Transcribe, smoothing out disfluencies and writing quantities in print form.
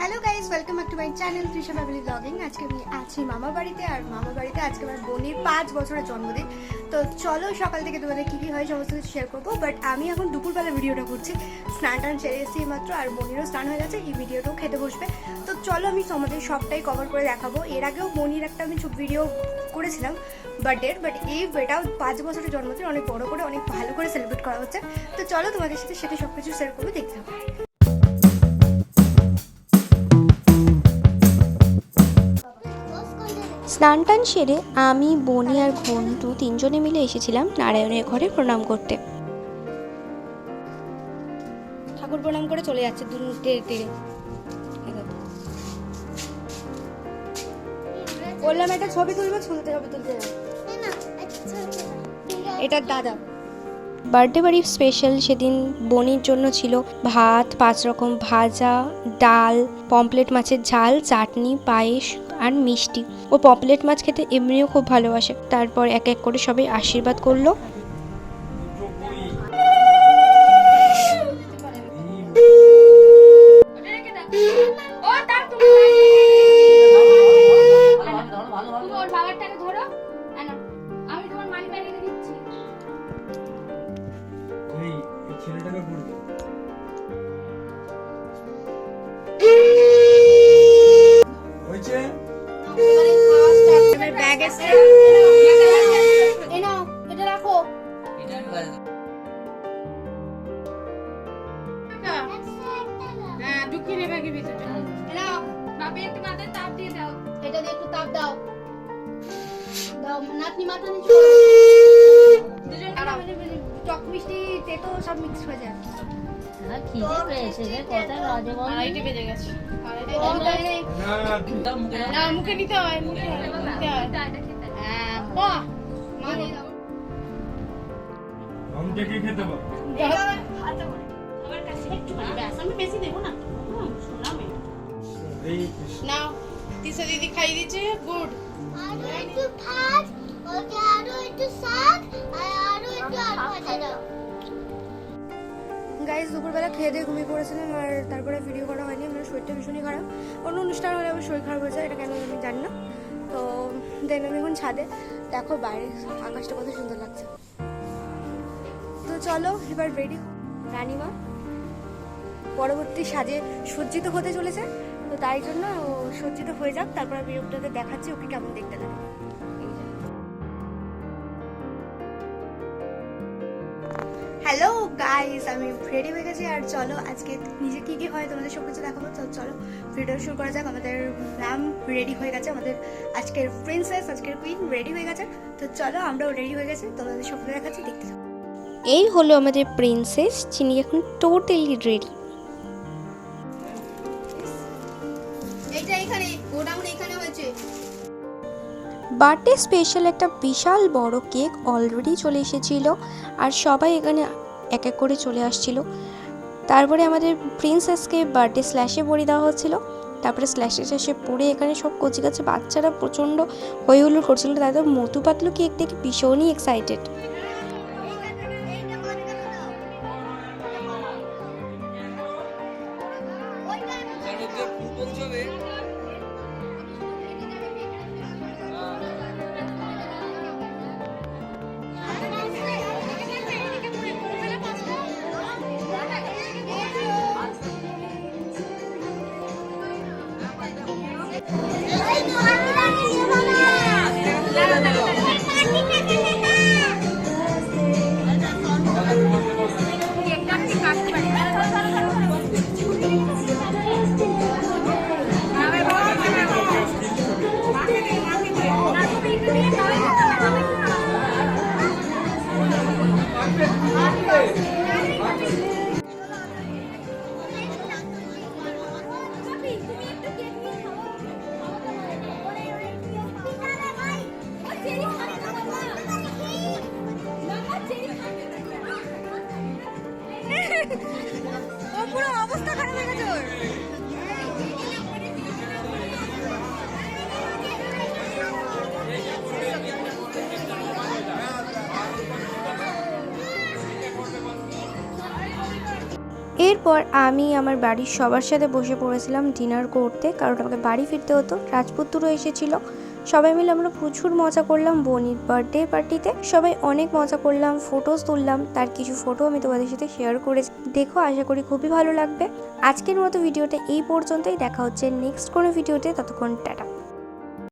Hello guys, welcome back to my channel Trisha family blogging. আজকে আমি আছি মামা বাড়িতে, আর মামা বাড়িতে আজকে আমার বোনের 5 বছরের জন্মদিন। তো চলো সকাল থেকে তোমাদের কী কী হয় সমস্ত কিছু শেয়ার করবো। বাট আমি এখন দুপুরবেলা ভিডিওটা করছি, স্নান টান সেরে এসেছি মাত্র, আর বোনেরও স্নান হয়ে গেছে, এই ভিডিওটাও খেতে বসবে। তো চলো আমি তোমাদের সবটাই কভার করে দেখাবো। এর আগেও বোনের একটা আমি ভিডিও করেছিলাম বার্থডের, বাট এটাও 5 বছরের জন্মদিন অনেক বড় করে, অনেক ভালো করে সেলিব্রেট করা হচ্ছে। তো চলো তোমাদের সাথে সব কিছু শেয়ার করবো, দেখতে হবে। স্নান টান সেরে আমি, বনি আর ঘন্টু তিনজনে মিলে এসেছিলাম নারায়ণের ঘরে প্রণাম করতে। ঠাকুর প্রণাম করে চলে যাচ্ছে বললাম একটা ছবি তুলবো, তুলতে হবে। এটা দাদা বার্থডে বাড়ির স্পেশাল সেদিন বনির জন্য ছিল ভাত, 5 রকম ভাজা, ডাল, পমপ্লেট মাছের ঝাল, চাটনি, পায়েস আর মিষ্টি। ও পমপ্লেট মাছ খেতে এমনিও খুব ভালোবাসে। তারপর এক এক করে সবাই আশীর্বাদ করলো। টক মিষ্টি তেতো সব মিক্স হয়ে যায়। মুখে নিতে হয়, দিদি খাই দিচ্ছে গুড। গাইজ দুপুরবেলা খেয়ে দিয়ে ঘুমিয়ে পড়েছিলাম, আর তারপরে ভিডিও করা হয়নি। আমার শরীরটা ভীষণই খারাপ। অন্য অনুষ্ঠান হলে আমার শরীর খারাপ হয়ে যায়, এটা কেন আমি জানি না। তো দেন আমি এখন ছাদে, দেখো বাইরে আকাশটা কত সুন্দর লাগছে। তো চলো এবার রেডি। রানিমা পরবর্তী সাজে সজ্জিত হতে চলেছে, তো তাই জন্য সজ্জিত হয়ে যাক, তারপর আমি আপনাদের দেখাচ্ছি ওকে কেমন দেখতে লাগে। হ্যালো গাইস, আমি রেডি হয়ে গেছি, আর চলো আজকে নিজে কি কি হয় তোমাদের সব কিছু দেখাবো। তো চলো ভিডিও শুরু করা যাক। আমাদের ম্যাম রেডি হয়ে গেছে, আমাদের আজকের প্রিন্সেস, আজকের কুইন রেডি হয়ে গেছে। তো চলো আমরাও রেডি হয়ে গেছি, তোমাদের সব কিছু দেখাচ্ছি, দেখতে থাকো। এই হলো আমাদের প্রিন্সেস, যিনি এখন টোটালি রেডি। বার্থডে স্পেশাল একটা বিশাল বড় কেক অলরেডি চলে এসেছিল, আর সবাই এখানে এক এক করে চলে আসছিল। তারপরে আমাদের প্রিন্সেসকে বার্থডে স্ল্যাশে পরিয়ে দেওয়া হচ্ছিল। তারপরে স্ল্যাশে পরে এখানে সব কচি কাছে বাচ্চারা প্রচণ্ড হই হুল্লোড় করছিল। তাদের মধু পাতলু কেক দেখে ভীষণই এক্সাইটেড। এরপর আমি আমার বাড়ির সবার সাথে বসে পড়েছিলাম ডিনার করতে, কারণ আমাকে বাড়ি ফিরতে হতো। রাজপুত্রও এসেছিল। সবাই মিলে আমরা প্রচুর মজা করলাম বনির বার্থডে পার্টিতে। সবাই অনেক মজা করলাম, ফটোজ তুললাম। তার কিছু ফটো আমি তোমাদের সাথে শেয়ার করেছি, দেখো, আশা করি খুবই ভালো লাগবে। আজকের মতো ভিডিওটা এই পর্যন্তই। দেখা হচ্ছে নেক্সট কোনো ভিডিওতে, ততক্ষণ টাটা।